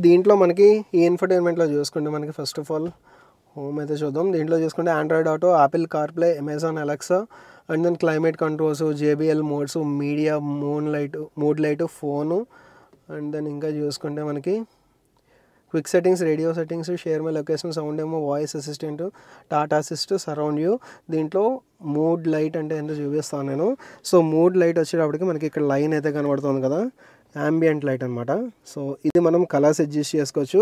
దీంట్లో మనకి ఈ ఇన్ఫోటైన్మెంట్లో చూసుకుంటే మనకి ఫస్ట్ ఆఫ్ ఆల్ హోమ్ అయితే చూద్దాం. దీంట్లో చూసుకుంటే Android Auto, Apple CarPlay, Amazon Alexa and then climate controls, JBL modes, media, mood light, phone and then ఇంకా చూసుకుంటే మనకి quick settings, radio settings, share my location, sound ఏమో, voice assistant, Tata assist, surround view. దీంట్లో mood light అంటే ఏంటో చూపిస్తాను నేను. So mood light వచ్చేటప్పటికి మనకి ఇక్కడ లైన్ అయితే కనబడుతుంది కదా, యాంబియంట్ లైట్ అనమాట. సో ఇది మనం కలర్స్ అడ్జస్ట్ చేసుకోవచ్చు.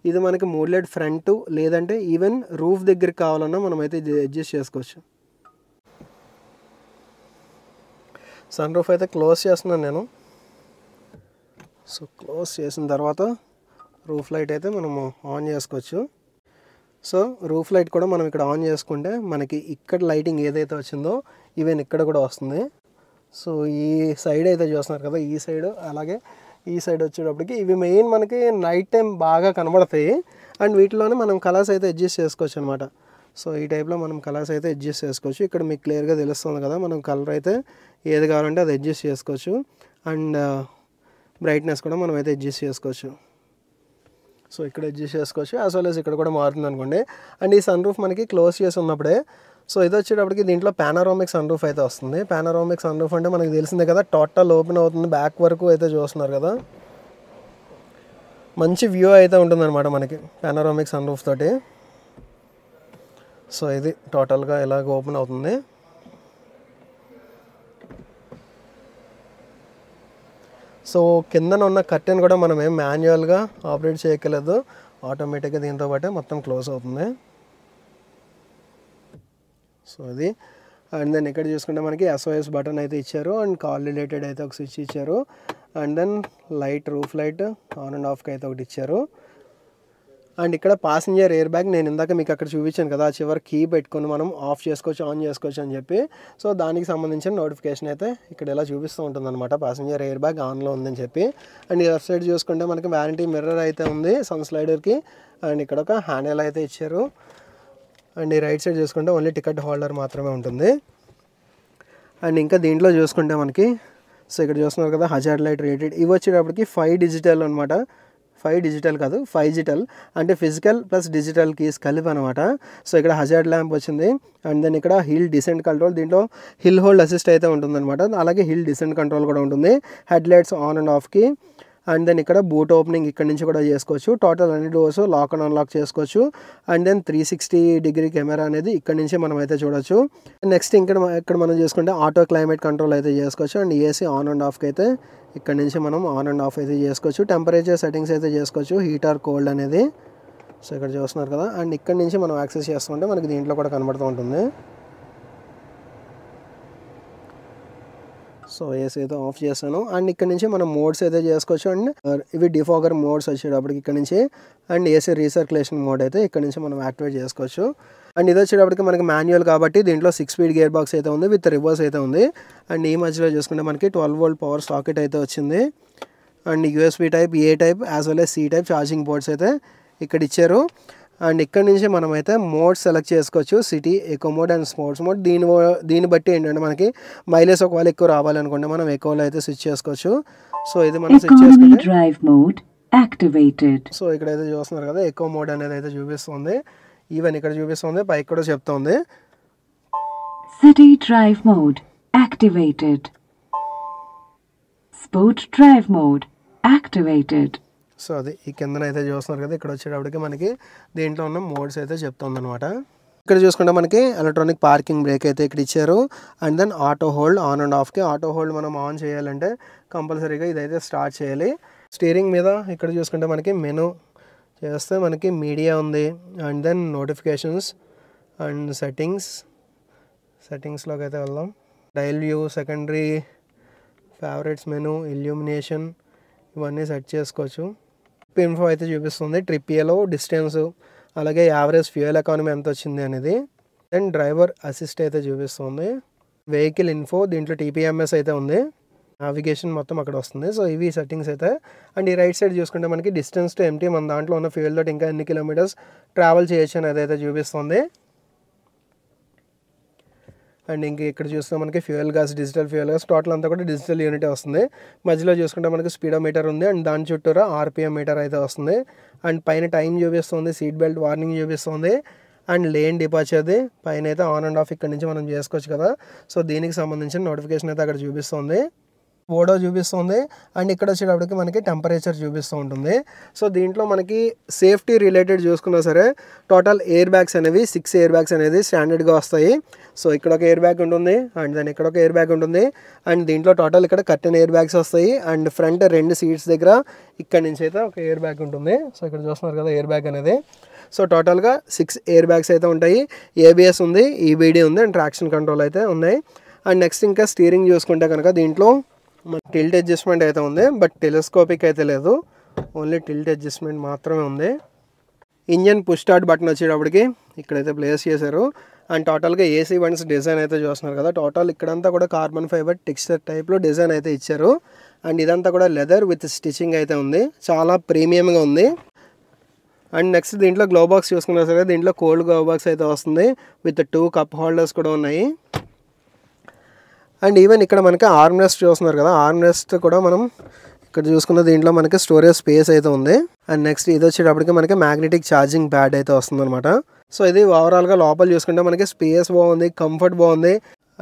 ఇది మనకి మూడ్ లైట్ ఫ్రంట్ లేదంటే ఈవెన్ రూఫ్ దగ్గరికి కావాలన్నా మనం అయితే ఇది అడ్జస్ట్ చేసుకోవచ్చు. సన్ రూఫ్ అయితే క్లోజ్ చేస్తున్నాను నేను. సో క్లోజ్ చేసిన తర్వాత రూఫ్ లైట్ అయితే మనము ఆన్ చేసుకోవచ్చు. సో రూఫ్ లైట్ కూడా మనం ఇక్కడ ఆన్ చేసుకుంటే మనకి ఇక్కడ లైటింగ్ ఏదైతే వచ్చిందో ఈవెన్ ఇక్కడ కూడా వస్తుంది. సో ఈ సైడ్ అయితే చూస్తున్నారు కదా, ఈ సైడ్ అలాగే ఈ సైడ్ వచ్చేటప్పటికి ఇవి మెయిన్ మనకి నైట్ టైం బాగా కనబడతాయి. అండ్ వీటిలోనే మనం కలర్స్ అయితే అడ్జస్ట్ చేసుకోవచ్చు అనమాట. సో ఈ టైప్లో మనం కలర్స్ అయితే అడ్జస్ట్ చేసుకోవచ్చు. ఇక్కడ మీకు క్లియర్గా తెలుస్తుంది కదా, మనం కలర్ అయితే ఏది కావాలంటే అది అడ్జస్ట్ చేసుకోవచ్చు. అండ్ బ్రైట్నెస్ కూడా మనం అయితే అడ్జస్ట్ చేసుకోవచ్చు. సో ఇక్కడ అడ్జస్ట్ చేసుకోవచ్చు, యాజ్ వెల్ యాజ్ ఇక్కడ కూడా మారుతుంది అనుకోండి. అండ్ ఈ సన్ రూఫ్ మనకి క్లోజ్ చేసి ఉన్నప్పుడే, సో ఇది వచ్చేటప్పటికి దీంట్లో పానోరామిక్ సన్ రూఫ్ అయితే వస్తుంది. పానోరామిక్ సన్ రూఫ్ అంటే మనకి తెలిసిందే కదా, టోటల్ ఓపెన్ అవుతుంది, బ్యాక్ వరకు అయితే చూస్తున్నారు కదా, మంచి వ్యూ అయితే ఉంటుందన్నమాట మనకి పానోరామిక్ సన్ రూఫ్ తోటి. సో ఇది టోటల్గా ఇలాగ ఓపెన్ అవుతుంది. సో కిందన ఉన్న కర్టెన్ కూడా మనం ఏం మాన్యువల్గా ఆపరేట్ చేయక్కర్లేదు, ఆటోమేటిక్గా దీంతో పాటే మొత్తం క్లోజ్ అవుతుంది. సో అది అండ్ దెన్ ఇక్కడ చూసుకుంటే మనకి SOS బటన్ అయితే ఇచ్చారు అండ్ కాల్ రిలేటెడ్ అయితే ఒక స్విచ్ ఇచ్చారు. And then light, roof light on and ఆఫ్కి అయితే ఒకటి ఇచ్చారు. అండ్ ఇక్కడ పాసింజర్ ఎయిర్ బ్యాగ్ నేను ఇందాక మీకు అక్కడ చూపించాను కదా, చివరి కీ పెట్టుకొని మనం ఆఫ్ చేసుకోవచ్చు, ఆన్ చేసుకోవచ్చు అని చెప్పి. సో దానికి సంబంధించిన నోటిఫికేషన్ అయితే ఇక్కడ ఇలా చూపిస్తూ ఉంటుంది అనమాట, పాసింజర్ ఎయిర్ బ్యాగ్ ఆన్లో ఉందని చెప్పి. అండ్ ఈ లెఫ్ట్ సైడ్ చూసుకుంటే మనకి వ్యానిటీ మిర్రర్ అయితే ఉంది సన్ స్లైడర్కి. అండ్ ఇక్కడ ఒక హ్యాండిల్ అయితే ఇచ్చారు. అండ్ ఈ రైట్ సైడ్ చూసుకుంటే ఓన్లీ టికెట్ హోల్డర్ మాత్రమే ఉంటుంది. అండ్ ఇంకా దీంట్లో చూసుకుంటే మనకి, సో ఇక్కడ చూస్తున్నారు కదా హజార్డ్ లైట్ రేటెడ్, ఇవి వచ్చేటప్పటికి 5 డిజిటల్ అనమాట. 5 డిజిటల్ కాదు, 5 డిజిటల్ అంటే ఫిజికల్ ప్లస్ డిజిటల్ కీస్ కలిపి అనమాట. సో ఇక్కడ హజార్డ్ ల్యాంప్ వచ్చింది. అండ్ దెన్ ఇక్కడ హిల్ డిసెంట్ కంట్రోల్, దీంట్లో హిల్ హోల్డ్ అసిస్ట్ అయితే ఉంటుందన్నమాట. అలాగే హిల్ డిసెంట్ కంట్రోల్ కూడా ఉంటుంది, హెడ్ లైట్స్ ఆన్ అండ్ ఆఫ్కి. అండ్ దెన్ ఇక్కడ బూట్ ఓపెనింగ్ ఇక్కడ నుంచి కూడా చేసుకోవచ్చు, టోటల్ అన్ని డోర్స్ లాక్ అండ్ అన్లాక్ చేసుకోవచ్చు. అండ్ దెన్ 360 డిగ్రీ కెమెరా అనేది ఇక్కడ నుంచి మనం అయితే చూడొచ్చు. నెక్స్ట్ ఇక్కడ మనం చేసుకుంటే ఆటో క్లైమేట్ కంట్రోల్ అయితే చేసుకోవచ్చు. అండ్ ఏసీ ఆన్ అండ్ ఆఫ్కి అయితే ఇక్కడ నుంచి మనం ఆన్ అండ్ ఆఫ్ అయితే చేసుకోవచ్చు. టెంపరేచర్ సెట్టింగ్స్ అయితే చేసుకోవచ్చు, హీట్ ఆర్ కోల్డ్ అనేది. సో ఇక్కడ చూస్తున్నారు కదా, అండ్ ఇక్కడ నుంచి మనం యాక్సెస్ చేస్తుంటే మనకి దీంట్లో కూడా కనబడుతూ ఉంటుంది. సో ఏసీ అయితే ఆఫ్ చేస్తాను. అండ్ ఇక్కడ నుంచి మనం మోడ్స్ అయితే చేసుకోవచ్చు. అండ్ ఇవి డిఫాగర్ మోడ్స్ వచ్చేటప్పటికి ఇక్కడ నుంచి, అండ్ ఏసీ రీసర్క్యులేషన్ మోడ్ అయితే ఇక్కడ నుంచి మనం యాక్టివేట్ చేసుకోవచ్చు. అండ్ ఇది వచ్చేటప్పటికి మనకి మాన్యువల్ కాబట్టి దీంట్లో 6 స్పీడ్ గేర్ బాక్స్ అయితే ఉంది, విత్ రివర్స్ అయితే ఉంది. అండ్ ఈ మధ్యలో చూసుకుంటే మనకి 12 వోల్ట్ పవర్ సాకెట్ అయితే వచ్చింది. And USB type, A type as well as C type charging ports అయితే ఇక్కడ ఇచ్చారు. అండ్ ఇక్కడ నుంచి మనం అయితే మోడ్ సెలెక్ట్ చేసుకోవచ్చు, city, echo mode and sports mode. దీన్ని బట్టి ఏంటంటే మనకి మైలేజ్ ఒకవేళ ఎక్కువ రావాలనుకుంటే మనం ఎకోలో అయితే స్విచ్ చేసుకోవచ్చు. సో ఇది మనం స్విచ్ చేసుకుంటే డ్రైవ్ మోడ్ యాక్టివేటెడ్. సో ఇక్కడైతే చూస్తున్నారు కదా, ఎకో మోడ్ అనేది అయితే చూపిస్తుంది, ఈవెన్ ఇక్కడ చూపిస్తుంది, పైకి కూడా చెప్తుంది. City drive mode activated. Sport drive mode activated. So అది ఈ కిందన అయితే చూస్తున్నారు కదా, ఇక్కడ వచ్చేటప్పటికి మనకి దీంట్లో ఉన్న మోడ్స్ అయితే చెప్తుంది అనమాట. ఇక్కడ చూసుకుంటే మనకి ఎలక్ట్రానిక్ పార్కింగ్ బ్రేక్ అయితే ఇక్కడ ఇచ్చారు. And then auto hold on and ఆఫ్కి, ఆటో హోల్డ్ మనం ఆన్ చేయాలంటే కంపల్సరీగా ఇదైతే స్టార్ట్ చేయాలి. స్టీరింగ్ మీద ఇక్కడ చూసుకుంటే మనకి మెనూ చేస్తే మనకి మీడియా ఉంది. అండ్ దెన్ నోటిఫికేషన్స్ అండ్ సెట్టింగ్స్లోకి అయితే వెళ్దాం. Dial view, secondary, favourites menu, illumination ఇవన్నీ సెట్ చేసుకోవచ్చు. ఇన్ఫో అయితే చూపిస్తుంది, ట్రిప్ ఏలో డిస్టెన్స్, అలాగే యావరేజ్ ఫ్యూయల్ ఎకానమీ ఎంత వచ్చింది అనేది. దెన్ డ్రైవర్ అసిస్ట్ అయితే చూపిస్తుంది. వెహికల్ ఇన్ఫో, దీంట్లో టీపీఎంఎస్ అయితే ఉంది. నావిగేషన్ మొత్తం అక్కడ వస్తుంది. సో ఇవి సెట్టింగ్స్ అయితే. అండ్ ఈ రైట్ సైడ్ చూసుకుంటే మనకి డిస్టెన్స్ టు ఎంటీ, మన దాంట్లో ఉన్న ఫ్యూయల్ తోటి ఇంకా ఎన్ని కిలోమీటర్స్ ట్రావెల్ చేయొచ్చు అనేది అయితే చూపిస్తుంది. అండ్ ఇంక ఇక్కడ చూస్తే మనకి fuel gas, digital fuel gas, total అంతా కూడా డిజిటల్ యూనిట్ వస్తుంది. మధ్యలో చూసుకుంటే మనకి స్పీడోమీటర్ ఉంది. అండ్ దాని చుట్టూరా ఆర్పిఎం మీటర్ అయితే వస్తుంది. అండ్ పైన టైం చూపిస్తుంది, సీట్ బెల్ట్ వార్నింగ్ చూపిస్తుంది. అండ్ లేన్ డిపార్చర్ది పైన అయితే ఆన్ అండ్ ఆఫ్ ఇక్కడ నుంచి మనం చేసుకోవచ్చు కదా. సో దీనికి సంబంధించిన నోటిఫికేషన్ అయితే అక్కడ చూపిస్తుంది. ఓడో చూపిస్తుంది. అండ్ ఇక్కడ వచ్చేటప్పటికి మనకి టెంపరేచర్ చూపిస్తూ ఉంటుంది. సో దీంట్లో మనకి సేఫ్టీ రిలేటెడ్ చూసుకున్నా సరే టోటల్ ఎయిర్ బ్యాగ్స్ అనేవి 6 ఎయిర్ బ్యాగ్స్ అనేది స్టాండర్డ్గా వస్తాయి. సో ఇక్కడ ఒక ఎయిర్ బ్యాగ్ ఉంటుంది. అండ్ దాని ఇక్కడ ఒక ఎయిర్ బ్యాగ్ ఉంటుంది. అండ్ దీంట్లో టోటల్ ఇక్కడ కర్టెన్ ఎయిర్ బ్యాగ్స్ వస్తాయి. అండ్ ఫ్రంట్ 2 సీట్స్ దగ్గర ఇక్కడ నుంచి అయితే ఒక ఎయిర్ బ్యాగ్ ఉంటుంది. సో ఇక్కడ చూస్తున్నారు కదా ఎయిర్ బ్యాగ్ అనేది. సో టోటల్గా 6 ఎయిర్ బ్యాగ్స్ అయితే ఉంటాయి. ఏబిఎస్ ఉంది, ఈబీడీ ఉంది, అండ్ ట్రాక్షన్ కంట్రోల్ అయితే ఉన్నాయి. అండ్ నెక్స్ట్ ఇంకా స్టీరింగ్ చూసుకుంటే కనుక దీంట్లో టిల్ట్ అడ్జస్ట్మెంట్ అయితే ఉంది. బట్ టెలిస్కోపిక్ అయితే లేదు, ఓన్లీ టిల్ట్ అడ్జస్ట్మెంట్ మాత్రమే ఉంది. ఇంజన్ పుష్ స్టార్ట్ బటన్ వచ్చేటప్పటికి ఇక్కడైతే ప్లేస్ చేశారు. అండ్ టోటల్గా ఏసీ వన్స్ డిజైన్ అయితే చూస్తున్నారు కదా. టోటల్ ఇక్కడంతా కూడా కార్బన్ ఫైబర్ టెక్స్చర్ టైప్లో డిజైన్ అయితే ఇచ్చారు. అండ్ ఇదంతా కూడా లెదర్ విత్ స్టిచ్చింగ్ అయితే ఉంది, చాలా ప్రీమియంగా ఉంది. అండ్ నెక్స్ట్ దీంట్లో గ్లో బాక్స్ చూసుకున్నా సరే దీంట్లో కోల్డ్ గ్లో బాక్స్ అయితే వస్తుంది విత్ 2 కప్ హోల్డర్స్ కూడా ఉన్నాయి. అండ్ ఈవెన్ ఇక్కడ మనకి ఆర్మ్ రెస్ట్ చూస్తున్నారు కదా, ఆర్మ్ రెస్ట్ కూడా మనం ఇక్కడ చూసుకున్న దీంట్లో మనకి స్టోరేజ్ స్పేస్ అయితే ఉంది. అండ్ నెక్స్ట్ ఇది వచ్చేటప్పటికి మనకి మ్యాగ్నెటిక్ ఛార్జింగ్ ప్యాడ్ అయితే వస్తుంది అనమాట. సో ఇది ఓవరాల్గా లోపల చూసుకుంటే మనకి స్పేస్ బాగుంది, కంఫర్ట్ బాగుంది.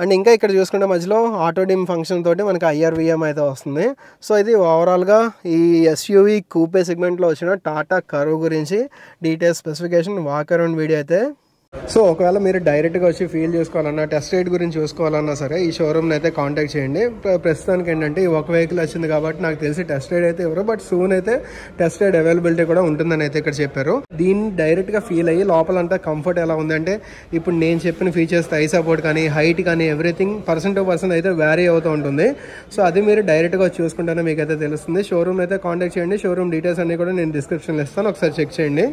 అండ్ ఇంకా ఇక్కడ చూసుకుంటే మధ్యలో ఆటో డిమ్ ఫంక్షన్ తోటి మనకి IRVM అయితే వస్తుంది. సో ఇది ఓవరాల్గా ఈ ఎస్యూవీ కూపే సెగ్మెంట్లో వచ్చిన టాటా కర్వ్ గురించి details, specification, walk around video అయితే. సో ఒకవేళ మీరు డైరెక్ట్గా వచ్చి ఫీల్ చేసుకోవాలన్నా, టెస్ట్ రైడ్ గురించి చూసుకోవాలన్నా సరే ఈ షోరూమ్ని అయితే కాంటాక్ట్ చేయండి. ప్రస్తుతానికి ఏంటంటే ఈ ఒక వెహికల్ వచ్చింది కాబట్టి నాకు తెలిసి టెస్ట్ రైడ్ అయితే ఎవరు, బట్ సూన్ అయితే టెస్ట్ రైడ్ అవైలబిలిటీ కూడా ఉంటుందని అయితే ఇక్కడ చెప్పారు. దీన్ని డైరెక్ట్గా ఫీల్ అయ్యి లోపలంతా కంఫర్ట్ ఎలా ఉందంటే ఇప్పుడు నేను చెప్పిన ఫీచర్స్, థై సపోర్ట్ కానీ, హైట్ కానీ, ఎవ్రీథింగ్ పర్సన్ టు పర్సన్ అయితే వ్యారీ అవుతూ ఉంటుంది. సో అది మీరు డైరెక్ట్గా చూసుకుంటేనే మీకు అయితే తెలుస్తుంది. షోరూమ్ అయితే కాంటాక్ట్ చేయండి. షోరూమ్ డీటెయిల్స్ అన్ని కూడా నేను డిస్క్రిప్షన్లో ఇస్తాను, ఒకసారి చెక్ చేయండి.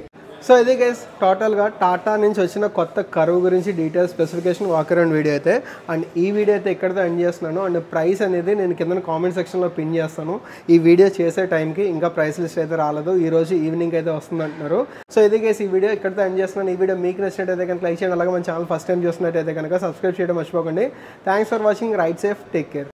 సో ఇది గైస్ టోటల్గా టాటా నుంచి వచ్చిన కొత్త కర్వ్ గురించి details, specification, walk around video అయితే. అండ్ ఈ వీడియో అయితే ఇక్కడితో ఎండ్ చేస్తున్నాను. అండ్ ప్రైస్ అనేది నేను కింద కామెంట్ సెక్షన్లో పిన్ చేస్తాను. ఈ వీడియో చేసే టైంకి ఇంకా ప్రైస్ లిస్ట్ అయితే రాలేదు, ఈ రోజు ఈవినింగ్ అయితే వస్తుంది అంటున్నారు. సో ఇది గైస్ ఈ వీడియో ఇక్కడితో ఎండ్ చేస్తున్నాను. ఈ వీడియో మీకు నచ్చినట్టయితే కనుక లైక్ చేయండి. అలాగే మన ఛానల్ ఫస్ట్ టైం చూస్తున్నట్టయితే కనుక సబ్స్క్రైబ్ చేయడం మర్చిపోకండి. Thanks for watching. Right safe, take care.